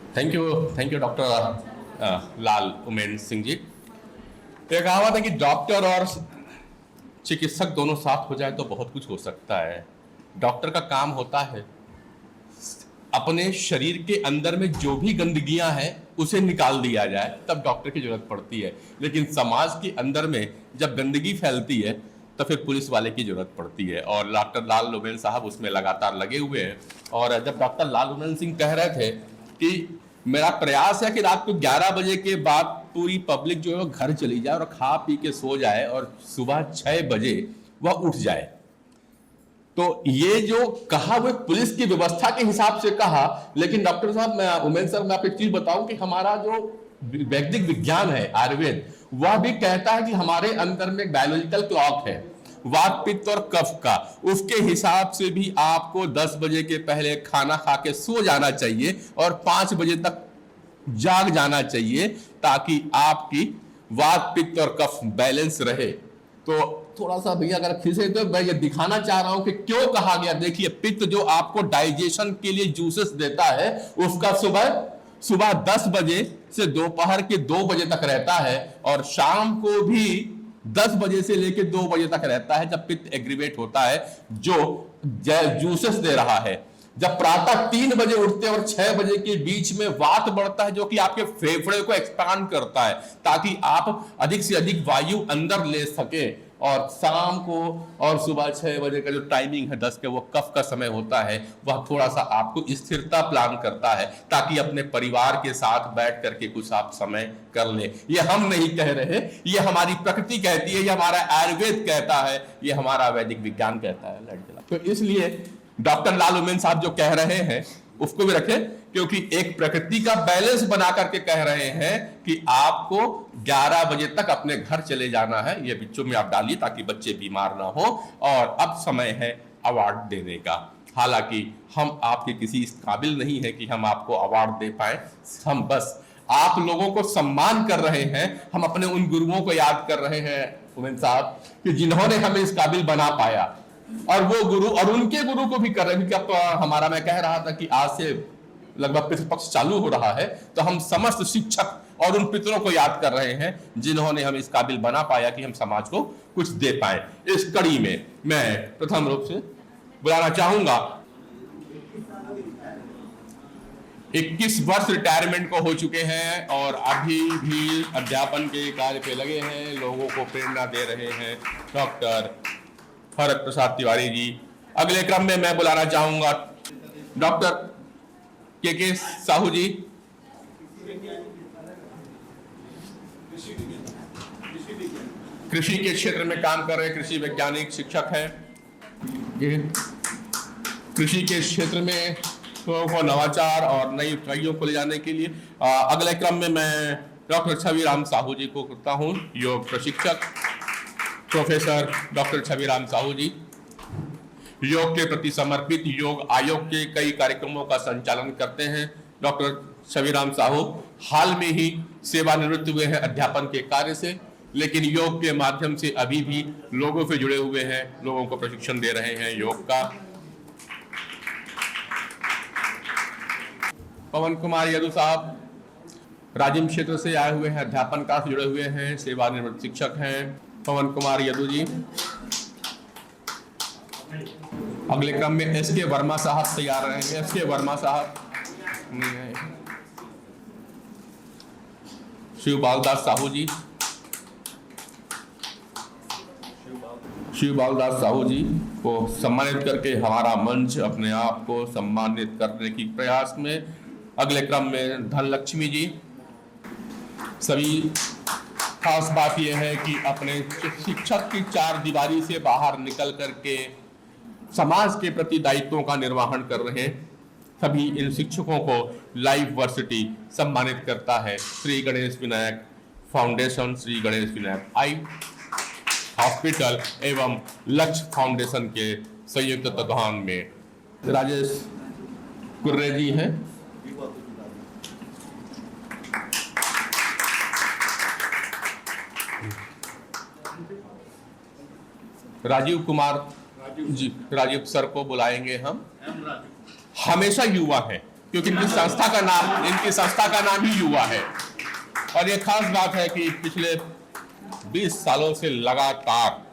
Thank you doctor Lal Umen Singh ji. ये कहावत है कि डॉक्टर और चिकित्सक दोनों साथ हो जाए तो बहुत कुछ हो सकता है। डॉक्टर का काम होता है अपने शरीर के अंदर में जो भी गंदगियां हैं उसे निकाल दिया जाए, तब डॉक्टर की जरूरत पड़ती है। लेकिन समाज के अंदर में जब गंदगी फैलती है तो फिर पुलिस वाले की जरूरत पड़ती है, और डॉक्टर लाल उमेन साहब उसमें लगातार लगे हुए हैं। और जब डॉक्टर लाल उमेन सिंह कह रहे थे कि मेरा प्रयास है कि रात को 11 बजे के बाद पूरी पब्लिक जो है वो घर चली जाए और खा पी के सो जाए और सुबह 6 बजे वह उठ जाए, तो ये जो कहा वो पुलिस की व्यवस्था के हिसाब से कहा। लेकिन डॉक्टर साहब, मैं उमेन साहब, मैं आपको एक चीज बताऊं कि हमारा जो वैदिक विज्ञान है, आयुर्वेद, वह भी कहता है कि हमारे अंदर में एक बायोलॉजिकल क्लॉक है वात पित्त और कफ का। उसके हिसाब से भी आपको 10 बजे के पहले खाना खा के सो जाना चाहिए और 5 बजे तक जाग जाना चाहिए, ताकि आपकी वात पित्त और कफ बैलेंस रहे। तो थोड़ा सा भैया अगर फिर से, तो मैं ये दिखाना चाह रहा हूं कि क्यों कहा गया। देखिए, पित्त जो आपको डाइजेशन के लिए जूसेस देता है उसका सुबह 10 बजे से दोपहर के 2 बजे तक रहता है, और शाम को भी 10 बजे से लेकर 2 बजे तक रहता है, जब पित्त एग्रीवेट होता है जो जूसेस दे रहा है। जब प्रातः 3 बजे उठते हैं और 6 बजे के बीच में वात बढ़ता है, जो कि आपके फेफड़े को एक्सपांड करता है ताकि आप अधिक से अधिक वायु अंदर ले सके। और शाम को और सुबह 6 बजे का जो टाइमिंग है 10 के, वो कफ का समय होता है। वह थोड़ा सा आपको स्थिरता प्रदान करता है ताकि अपने परिवार के साथ बैठ करके कुछ आप समय कर ले। ये हम नहीं कह रहे, ये हमारी प्रकृति कहती है, ये हमारा आयुर्वेद कहता है, ये हमारा वैदिक विज्ञान कहता है। तो इसलिए डॉक्टर लाल उमेन साहब जो कह रहे हैं उसको भी रखें, क्योंकि एक प्रकृति का बैलेंस बना करके कह रहे हैं कि आपको 11 बजे तक अपने घर चले जाना है। ये बच्चों में आप डालिए ताकि बच्चे बीमार ना हो। और अब समय है अवार्ड देने का। हालांकि हम आपके किसी इस काबिल नहीं है कि हम आपको अवार्ड दे पाए, हम बस आप लोगों को सम्मान कर रहे हैं। हम अपने उन गुरुओं को याद कर रहे हैं उमेन साहब, कि जिन्होंने हमें इस काबिल बना पाया, और वो गुरु और उनके गुरु को भी कर रहे हैं। क्योंकि अब हमारा, मैं कह रहा था कि आज से लगभग पितृपक्ष चालू हो रहा है, तो हम समस्त शिक्षक और उन पितरों को याद कर रहे हैं जिन्होंने हम इस काबिल बना पाया कि हम समाज को कुछ दे पाए। इस कड़ी में मैं प्रथम रूप से बुलाना चाहूंगा, 21 वर्ष रिटायरमेंट को हो चुके हैं और अभी भी अध्यापन के कार्य पे लगे हैं, लोगों को प्रेरणा दे रहे हैं, डॉक्टर भरत प्रसाद तिवारी जी। अगले क्रम में मैं बुलाना चाहूंगा डॉक्टर के साहू जी, कृषि के क्षेत्र में काम कर रहे कृषि वैज्ञानिक शिक्षक हैं। कृषि के क्षेत्र में को नवाचार और नई ऊंचाइयों को ले जाने के लिए अगले क्रम में मैं डॉक्टर छविराम साहू जी को करता हूं, योग प्रशिक्षक प्रोफेसर डॉक्टर छविराम साहू जी। योग के प्रति समर्पित योग आयोग के कई कार्यक्रमों का संचालन करते हैं। डॉक्टर छविराम साहू हाल में ही सेवानिवृत्त हुए हैं अध्यापन के कार्य से, लेकिन योग के माध्यम से अभी भी लोगों से जुड़े हुए हैं, लोगों को प्रशिक्षण दे रहे हैं योग का। पवन कुमार यदु साहब राजिम क्षेत्र से आए हुए हैं, अध्यापन कार्य से जुड़े हुए हैं, सेवानिवृत्त शिक्षक हैं पवन कुमार यदु जी। अगले क्रम में एस.के. वर्मा साहब तैयार रहेंगे। एस.के. वर्मा साहब नहीं है। शिवपाल दास साहू जी, शिवपाल दास साहू जी को सम्मानित करके हमारा मंच अपने आप को सम्मानित करने की प्रयास में। अगले क्रम में धनलक्ष्मी जी। सभी खास बात यह है कि अपने शिक्षक की 4 दीवारी से बाहर निकल करके समाज के प्रति दायित्वों का निर्वहन कर रहे हैं। सभी इन शिक्षकों को लाइव वर्सिटी सम्मानित करता है Shri Ganesh Vinayak foundation, Shri Ganesh Vinayak eye hospital एवं लक्ष्य फाउंडेशन के संयुक्त तत्वाधान में। राजेश कुर्रे जी हैं। राजीव कुमार जी, राजीव सर को बुलाएंगे हम। हमेशा युवा है, क्योंकि इनकी संस्था का नाम ही युवा है। और ये खास बात है कि पिछले 20 सालों से लगातार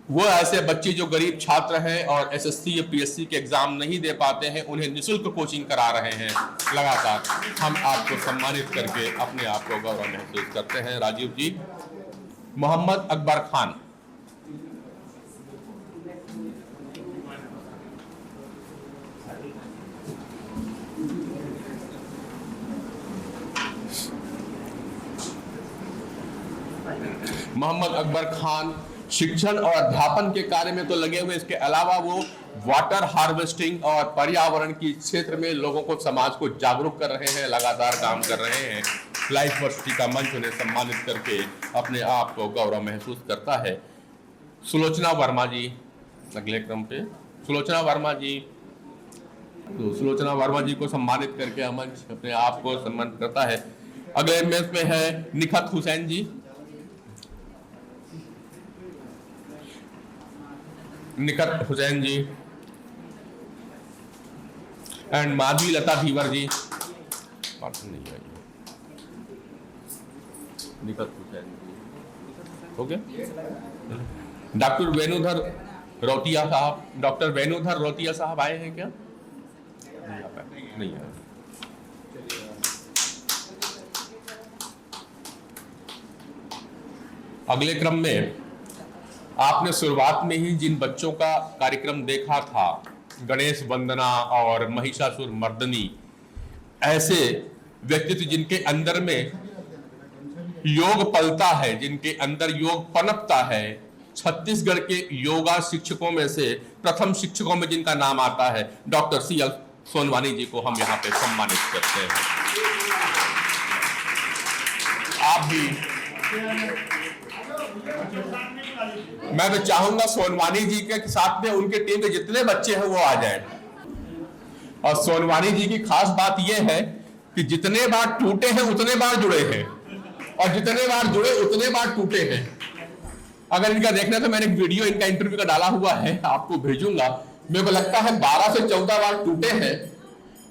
वो ऐसे बच्चे जो गरीब छात्र हैं और एसएससी या पीएससी के एग्जाम नहीं दे पाते हैं, उन्हें निःशुल्क कोचिंग करा रहे हैं लगातार। हम आपको सम्मानित करके अपने आप को गौरव महसूस करते हैं। राजीव जी। मोहम्मद अकबर खान। मोहम्मद अकबर खान शिक्षण और अध्यापन के कार्य में तो लगे हुए, इसके अलावा वो वाटर हार्वेस्टिंग और पर्यावरण की क्षेत्र में लोगों को, समाज को जागरूक कर रहे हैं, लगातार काम कर रहे हैं। लाइफ वर्सिटी का मंच उन्हें सम्मानित करके अपने आप को गौरव महसूस करता है। सुलोचना वर्मा जी अगले क्रम पे। सुलोचना वर्मा जी, तो सुलोचना वर्मा जी को सम्मानित करके मंच अपने आप को सम्मानित करता है। अगले मंच में है निखत हुसैन जी। निखत हुसैन जी एंड माधवी लता धीवर जी। नहीं है निखत हुसैन जी। ओके। डॉक्टर वेणुधर रोतिया साहब। डॉक्टर वेणुधर रोतिया साहब आए हैं क्या? नहीं आए। अगले क्रम में आपने शुरुआत में ही जिन बच्चों का कार्यक्रम देखा था, गणेश वंदना और महिषासुर मर्दनी, ऐसे व्यक्तित्व जिनके अंदर में योग पलता है, जिनके अंदर योग पनपता है, छत्तीसगढ़ के योगा शिक्षकों में से प्रथम शिक्षकों में जिनका नाम आता है, डॉक्टर CL सोनवानी जी को हम यहाँ पे सम्मानित करते हैं। आप भी, मैं तो चाहूंगा सोनवानी जी के साथ में उनके टीम के जितने बच्चे हैं वो आ जाएं। और सोनवानी जी की खास बात यह है कि जितने बार टूटे हैं उतने बार जुड़े हैं, और जितने बार जुड़े उतने बार टूटे हैं। अगर इनका देखना तो मैंने एक वीडियो इनका इंटरव्यू का डाला हुआ है, आपको भेजूंगा। मेरे को लगता है 12 से 14 बार टूटे हैं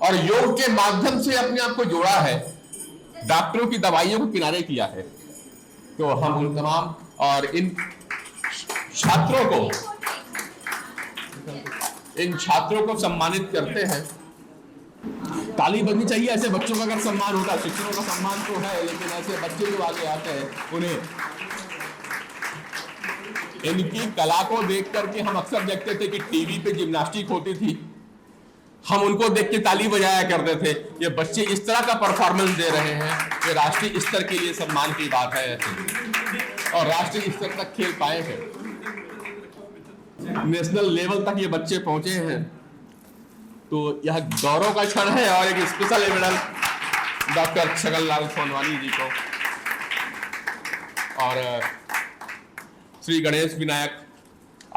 और योग के माध्यम से अपने आप को जोड़ा है, डॉक्टरों की दवाइयों को किनारे किया है। तो हम उन तमाम और इन छात्रों को सम्मानित करते हैं। ताली बजनी चाहिए ऐसे बच्चों का अगर सम्मान होता। शिक्षकों का सम्मान तो है, लेकिन ऐसे बच्चे जो आगे आते हैं उन्हें, इनकी कला को देख करके हम अक्सर देखते थे कि टीवी पे जिम्नास्टिक होती थी, हम उनको देख के ताली बजाया करते थे। ये बच्चे इस तरह का परफॉर्मेंस दे रहे हैं, ये राष्ट्रीय स्तर के लिए सम्मान की बात है और राष्ट्रीय स्तर तक खेल पाए हैं, नेशनल लेवल तक ये बच्चे पहुंचे हैं। तो यह गौरव का क्षण है। और एक special medal doctor Chhaganlal Sonwani ji को और श्री गणेश विनायक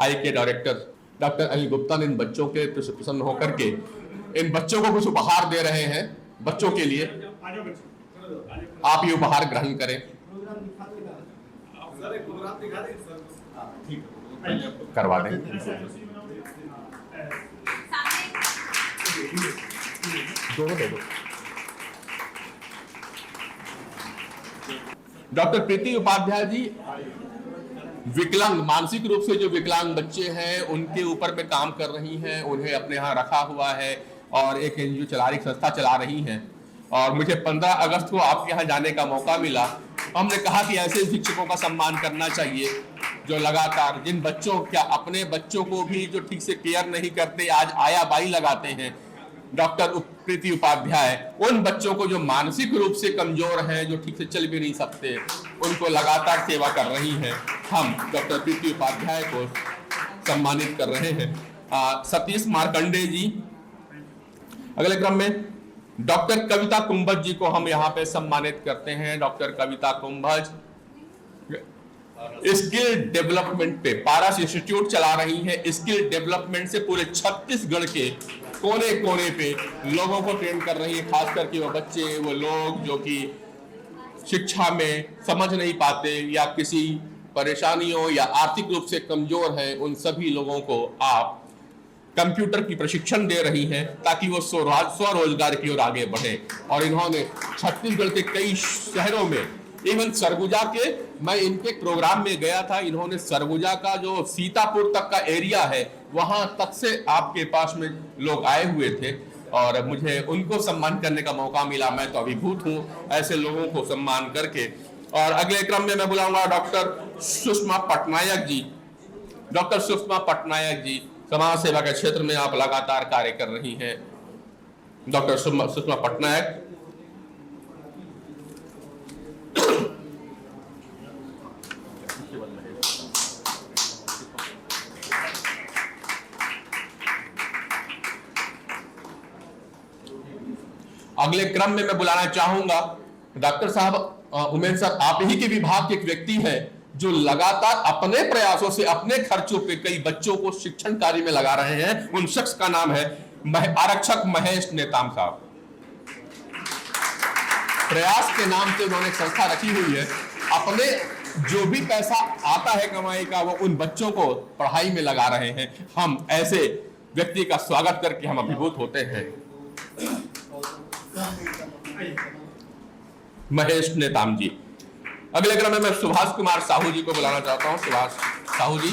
आई के डायरेक्टर डॉक्टर अनिल गुप्ता ने इन बच्चों के प्रसन्न होकर के इन बच्चों को कुछ उपहार दे रहे हैं। बच्चों के लिए आप ये उपहार ग्रहण करें। करवा दें। दो दे दो। डॉक्टर प्रीति उपाध्याय जी विकलांग, मानसिक रूप से जो विकलांग बच्चे हैं उनके ऊपर में काम कर रही हैं, उन्हें अपने यहाँ रखा हुआ है और एक एनजीओ चला रही, संस्था चला रही हैं। और मुझे 15 अगस्त को आपके यहाँ जाने का मौका मिला। हमने कहा कि ऐसे शिक्षकों का सम्मान करना चाहिए जो लगातार जिन बच्चों, क्या अपने बच्चों को भी जो ठीक से केयर नहीं करते, आज आया बाई लगाते हैं। डॉक्टर प्रीति उपाध्याय उन बच्चों को जो मानसिक रूप से कमजोर हैं, जो ठीक से चल भी नहीं सकते, उनको लगातार सेवा कर रही हैं। हम डॉक्टर प्रीति उपाध्याय को सम्मानित कर रहे हैं। सतीश मार्कंडे जी। अगले क्रम में डॉक्टर कविता कुंभज जी को हम यहाँ पे सम्मानित करते हैं। डॉक्टर कविता कुंभज स्किल डेवलपमेंट पे पारस इंस्टीट्यूट चला रही है। स्किल डेवलपमेंट से पूरे छत्तीसगढ़ के कोने कोने पे लोगों को ट्रेन कर रही है, खास करके वो बच्चे, वो लोग जो कि शिक्षा में समझ नहीं पाते या किसी परेशानियों या आर्थिक रूप से कमजोर हैं, उन सभी लोगों को आप कंप्यूटर की प्रशिक्षण दे रही हैं ताकि वो स्वरोजगार की ओर आगे बढ़े। और इन्होंने छत्तीसगढ़ के कई शहरों में, इवन सरगुजा के, मैं इनके प्रोग्राम में गया था, इन्होंने सरगुजा का जो सीतापुर तक का एरिया है वहां तक से आपके पास में लोग आए हुए थे और मुझे उनको सम्मान करने का मौका मिला। मैं तो अभिभूत हूं ऐसे लोगों को सम्मान करके। और अगले क्रम में मैं बुलाऊंगा डॉक्टर सुषमा पटनायक जी। डॉक्टर सुषमा पटनायक जी, समाज सेवा के क्षेत्र में आप लगातार कार्य कर रही हैं। डॉक्टर सुषमा पटनायक। अगले क्रम में मैं बुलाना चाहूंगा डॉक्टर साहब, उमेश सर, आप ही के विभाग के एक व्यक्ति हैं जो लगातार अपने प्रयासों से अपने खर्चों पे कई बच्चों को शिक्षण कार्य में लगा रहे हैं। उन शख्स का नाम है आरक्षक महेश नेताम साहब। प्रयास के नाम से उन्होंने एक संस्था रखी हुई है। अपने जो भी पैसा आता है कमाई का वो उन बच्चों को पढ़ाई में लगा रहे हैं। हम ऐसे व्यक्ति का स्वागत करके हम अभिभूत होते हैं। महेश नेताम जी। अगले क्रम में मैं सुभाष कुमार साहू जी को बुलाना चाहता हूं। सुभाष साहू जी।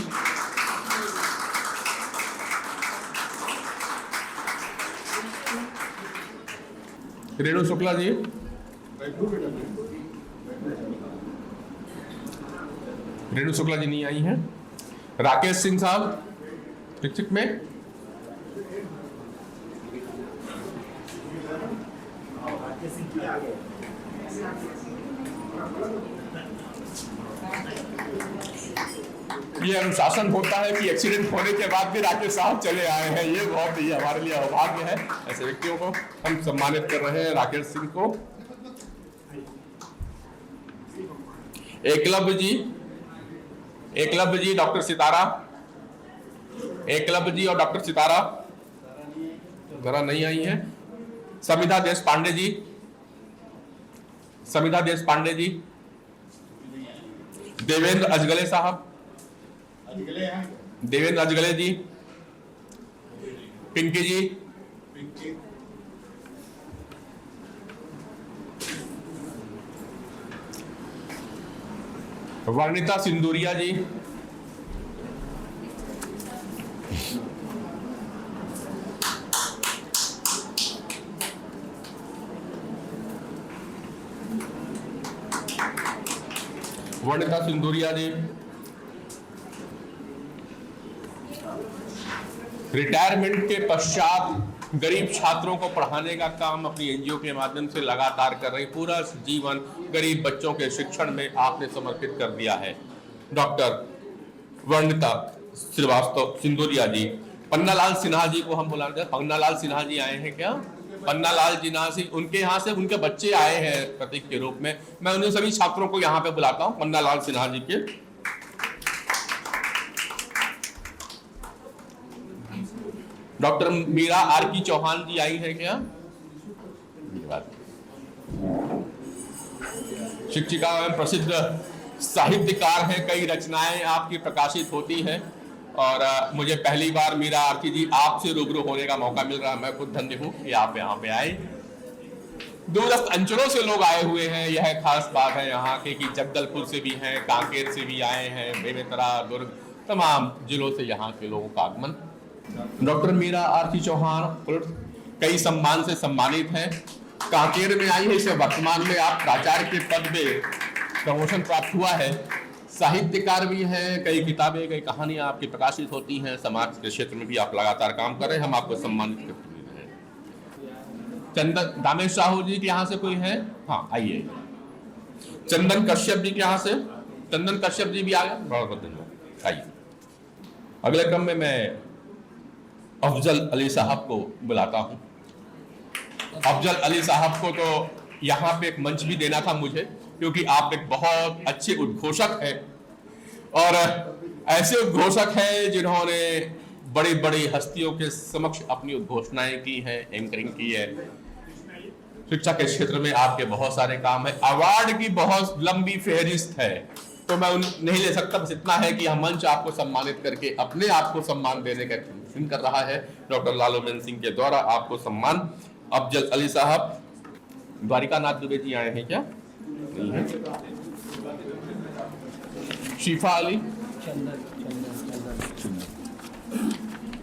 रेणु शुक्ला जी। रेणु शुक्ला जी नहीं आई हैं। राकेश सिंह साहब शिक्षक में। ये अनुशासन होता है कि एक्सीडेंट होने के बाद भी राकेश साहब चले आए हैं। ये बहुत ही हमारे लिए अभाग्य है। ऐसे व्यक्तियों को हम सम्मानित कर रहे हैं। राकेश सिंह को। एकलव्य जी। एकलव्य जी, डॉक्टर सितारा। एकलव्य जी और डॉक्टर सितारा जरा नहीं आई है। समिधा देश पांडे जी। समिधा देश पांडे जी। देवेंद्र अजगले साहब। देवेंद्र अजगले जी। पिंकी जी। वर्णिता सिंदूरिया जी। वर्णिता सिंदूरिया जी। रिटायरमेंट के पश्चात गरीब छात्रों को पढ़ाने का काम अपनी एनजीओ के माध्यम से लगातार कर रही, पूरा जीवन गरीब बच्चों के शिक्षण में आपने समर्पित कर दिया है। डॉक्टर वर्णिता श्रीवास्तव सिंदूरिया जी। पन्नालाल सिन्हा जी को हम बुलाते हैं। पन्नालाल सिन्हा जी आए हैं क्या? पन्नालाल सिन्हा जी, उनके यहाँ से उनके बच्चे आए हैं प्रतीक के रूप में। मैं उन सभी छात्रों को यहाँ पे बुलाता हूँ, पन्नालाल सिन्हा जी के। डॉक्टर मीरा आर की चौहान जी आई है क्या? शिक्षिका एवं प्रसिद्ध साहित्यकार हैं, कई रचनाएं आपकी प्रकाशित होती हैं और मुझे पहली बार मीरा आरती जी आपसे रूबरू होने का मौका मिल रहा है। मैं खुद धन्य हूँ कि आप यहाँ पे आए। दूरस्थ अंचलों से लोग आए हुए हैं, यह खास बात है यहाँ के कि जगदलपुर से भी हैं, कांकेर से भी आए हैं, बेमेतरा, दुर्ग, तमाम जिलों से यहाँ के लोगों का आगमन। डॉक्टर मीरा आरती चौहान कई सम्मान से सम्मानित हैं। कांकेर में आई है, इसे वर्तमान में आप प्राचार्य के पद में प्रमोशन प्राप्त हुआ है। साहित्यकार भी हैं, कई किताबें, कई कहानियां आपकी प्रकाशित होती हैं। समाज के क्षेत्र में भी आप लगातार काम कर रहे हैं, हम आपको सम्मानित करते हैं। चंदन दामेश साहू जी के यहाँ से कोई है? हाँ, आइए। चंदन कश्यप जी के यहाँ से, चंदन कश्यप जी भी आ गए, बहुत बहुत धन्यवाद। आइए। अगले क्रम में मैं अफजल अली साहब को बुलाता हूं। अफजल अली साहब को तो यहाँ पे एक मंच भी देना था मुझे, क्योंकि आप एक बहुत अच्छे उद्घोषक हैं और ऐसे उद्घोषक हैं जिन्होंने बड़ी बड़ी हस्तियों के समक्ष अपनी उद्घोषणाएं की हैं, एंकरिंग की है। शिक्षा के क्षेत्र में आपके बहुत सारे काम है। अवार्ड की बहुत लंबी फेहरिस्त है, तो मैं नहीं ले सकता। बस इतना है कि यह मंच आपको सम्मानित करके अपने आप को सम्मान देने का तस्लीम कर रहा है डॉक्टर लाल उमेन सिंह के द्वारा आपको सम्मान। अफजल अली साहब, द्वारिका नाथ दुबे जी आए हैं क्या? नहीं है। शिफा अली,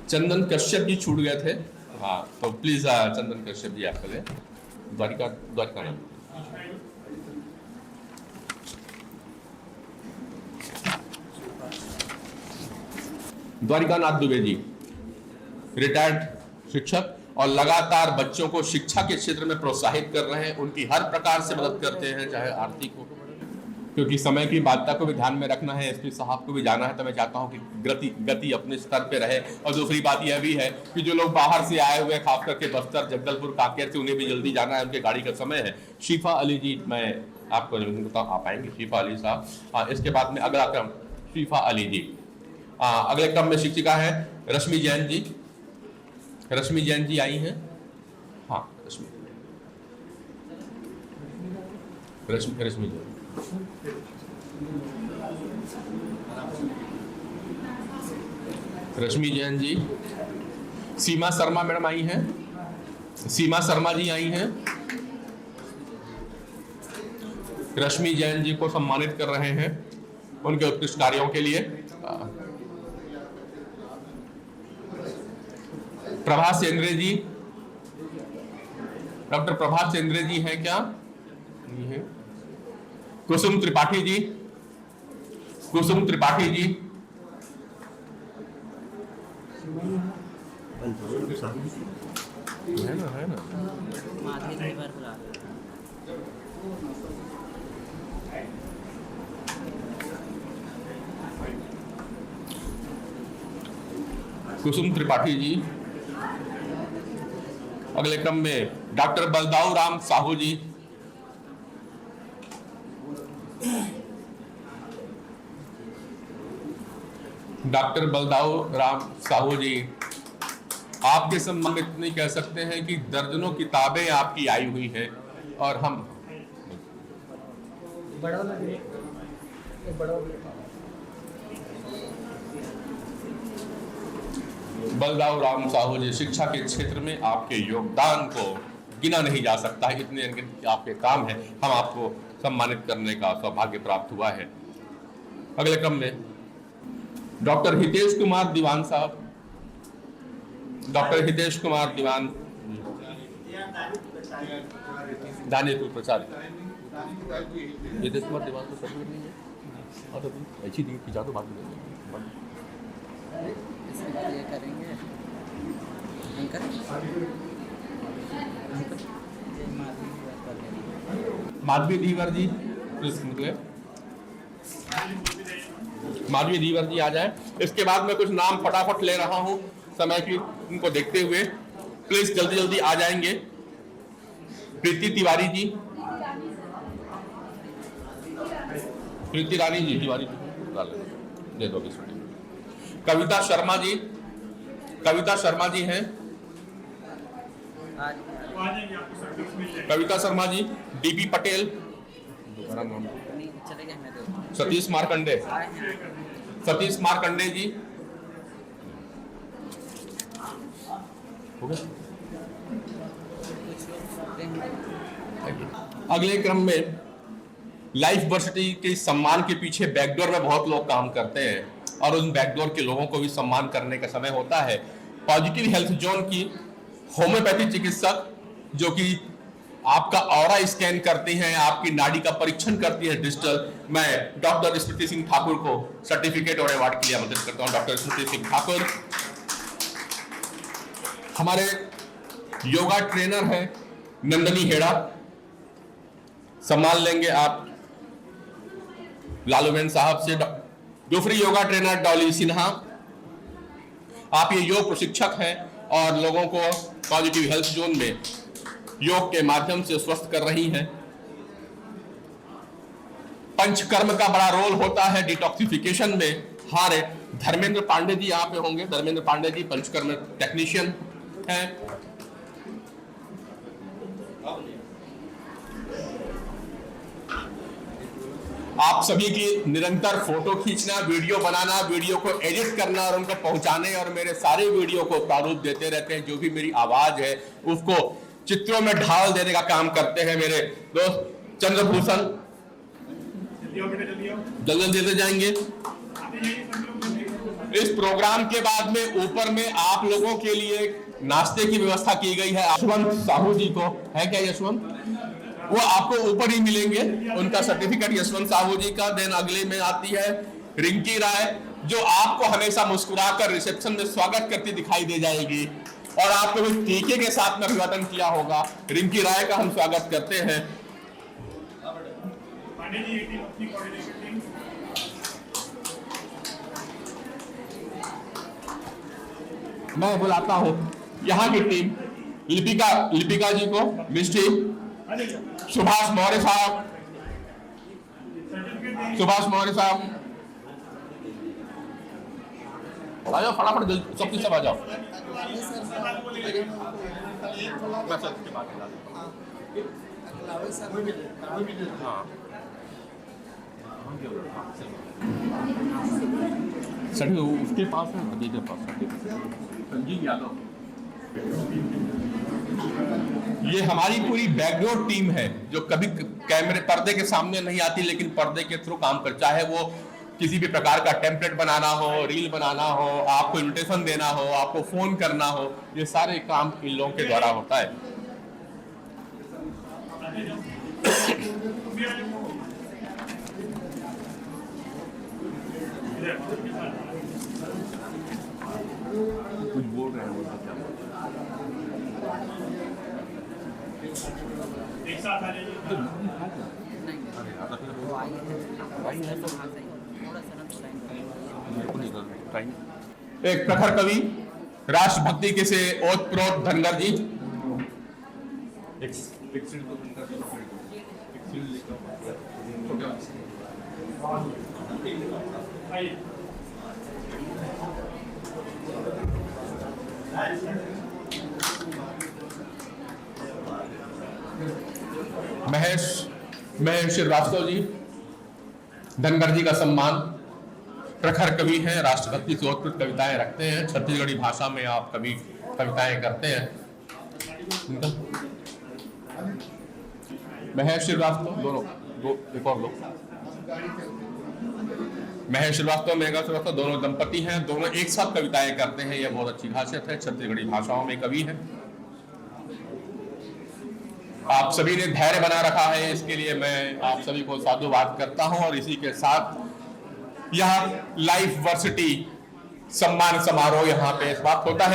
चंदन कश्यप जी छूट गए थे। हाँ, तो प्लीज चंदन कश्यप जी आप करें। द्वारिका नाथ, द्वारिका नाथ दुबे जी रिटायर्ड शिक्षक और लगातार बच्चों को शिक्षा के क्षेत्र में प्रोत्साहित कर रहे हैं, उनकी हर प्रकार से मदद करते हैं, चाहे आर्थिक हो, क्योंकि समय की बाध्यता को भी ध्यान में रखना है। एसपी साहब को भी जाना है, तो मैं चाहता हूं कि गति अपने स्तर पे रहे। और दूसरी बात यह भी है कि जो लोग बाहर से आए हुए, खास करके बस्तर, जगदलपुर, कांकेर से, उन्हें भी जल्दी जाना है, उनके गाड़ी का समय है। शिफा अली जी, मैं आपको बताऊँ, आप आएंगे शिफा अली साहब। इसके बाद में अगला क्रम शिफा अली जी। अगले क्रम में शिक्षिका है रश्मि जैन जी। रश्मि जैन जी आई हैं। हाँ, रश्मि जैन, रश्मि जैन जी। सीमा शर्मा मैडम आई हैं। सीमा शर्मा जी आई हैं। रश्मि जैन जी को सम्मानित कर रहे हैं उनके उत्कृष्ट कार्यों के लिए। प्रभाष चंद्रे जी, डॉक्टर प्रभाष चंद्रे जी हैं क्या? नहीं है। कुसुम त्रिपाठी जी, कुसुम त्रिपाठी जी। है ना। कुसुम त्रिपाठी जी। अगले क्रम में डॉक्टर बलदाऊ राम साहू जी। डॉक्टर बलदाऊ राम साहू जी, आपके सम्मान में इतनी कह सकते हैं कि दर्जनों किताबें आपकी आई हुई हैं और हम बलदाऊ राम साहू जी, शिक्षा के क्षेत्र में आपके योगदान को गिना नहीं जा सकता है, इतने आपके काम है। हम आपको सम्मानित करने का सौभाग्य प्राप्त हुआ है। अगले क्रम में डॉक्टर हितेश कुमार दीवान साहब। डॉक्टर हितेश कुमार दीवान, दानिशपुर प्रचार। हितेश कुमार दीवान को सर्टिफिकेट नहीं है और अच्छी दी खिंचा दो, बात करेंगे। माधवी धीवर जी, माधवी धीवर जी आ जाए। इसके बाद मैं कुछ नाम फटाफट ले रहा हूं समय की उनको देखते हुए, प्लीज जल्दी जल्दी आ जाएंगे। प्रीति तिवारी जी, प्रीति रानी जी तिवारी दे दो। कविता शर्मा जी, कविता शर्मा जी हैं। कविता शर्मा जी। डीबी पटेल, सतीश मार्कंडे, सतीश मार्कंडे जी। अगले क्रम में लाइफ वर्सिटी के सम्मान के पीछे बैकडोर में बहुत लोग काम करते हैं और उन बैकडोर के लोगों को भी सम्मान करने का समय होता है। पॉजिटिव हेल्थ जोन की होम्योपैथी चिकित्सक जो कि आपका ऑरा स्कैन करती हैं, आपकी नाड़ी का परीक्षण करती है डिजिटल, मैं डॉक्टर स्मृति सिंह ठाकुर को सर्टिफिकेट और अवार्ड के लिए आमंत्रित करता हूं। डॉक्टर स्मृति सिंह ठाकुर हमारे योगा ट्रेनर है नंदनी हेड़ा, सम्मान लेंगे आप लालूबेन साहब से। दूसरी योगा ट्रेनर डॉली सिन्हा, आप ये योग प्रशिक्षक हैं और लोगों को पॉजिटिव हेल्थ जोन में योग के माध्यम से स्वस्थ कर रही हैं। पंचकर्म का बड़ा रोल होता है डिटॉक्सिफिकेशन में। हमारे धर्मेंद्र पांडे जी यहाँ पे होंगे। धर्मेंद्र पांडे जी पंचकर्म टेक्नीशियन हैं। आप सभी की निरंतर फोटो खींचना, वीडियो बनाना, वीडियो को एडिट करना और उनको पहुंचाने, और मेरे सारे वीडियो को प्रारूप देते रहते हैं। जो भी मेरी आवाज है उसको चित्रों में ढाल देने का काम करते हैं मेरे दोस्त चंद्रभूषण। जल्दी देते जाएंगे। इस प्रोग्राम के बाद में ऊपर में आप लोगों के लिए नाश्ते की व्यवस्था की गई है। यशवंत साहू जी को है क्या? यशवंत, वो आपको ऊपर ही मिलेंगे, उनका सर्टिफिकेट यशवंत साहू जी का। देन अगले में आती है रिंकी राय, जो आपको हमेशा मुस्कुराकर रिसेप्शन में स्वागत करती दिखाई दे जाएगी और आपको भी टीके के साथ में अभिवादन किया होगा। रिंकी राय का हम स्वागत करते हैं। मैं बुलाता हूं यहाँ की टीम, लिपिका जी को, मिस्टी सुभाष मौर्य साहब, आ जाओ फटाफट, जल्दी सब आ जाओ। सर उसके पास है, नदी के पास संजीव यादव। ये हमारी पूरी बैकग्राउंड टीम है जो कभी कैमरे पर्दे के सामने नहीं आती, लेकिन पर्दे के थ्रू काम कर, चाहे वो किसी भी प्रकार का टेम्पलेट बनाना हो, रील बनाना हो, आपको इन्विटेशन देना हो, आपको फोन करना हो, ये सारे काम इन लोगों के द्वारा होता है। कुछ बोल रहे हैं वो एक साथ आ एक प्रखर कवि, राष्ट्रभक्ति के से ओतप्रोत धनगर जी। महेश श्रीवास्तव जी, धनगर जी का सम्मान। प्रखर कवि हैं, राष्ट्रभक्ति से ओतप्रोत कविताएं रखते हैं, छत्तीसगढ़ी भाषा में आप कभी कविताएं करते हैं। महेश श्रीवास्तव, दो एक और लोग, महेश श्रीवास्तव, मेघा श्रीवास्तव, दोनों दंपति हैं, दोनों एक साथ कविताएं करते हैं। यह बहुत अच्छी खासियत है, छत्तीसगढ़ी भाषाओं में कवि है। आप सभी ने धैर्य बना रखा है, इसके लिए मैं आप सभी को साधुवाद करता हूं। और इसी के साथ यह लाइफ वर्सिटी सम्मान समारोह यहाँ पे इस बात होता है।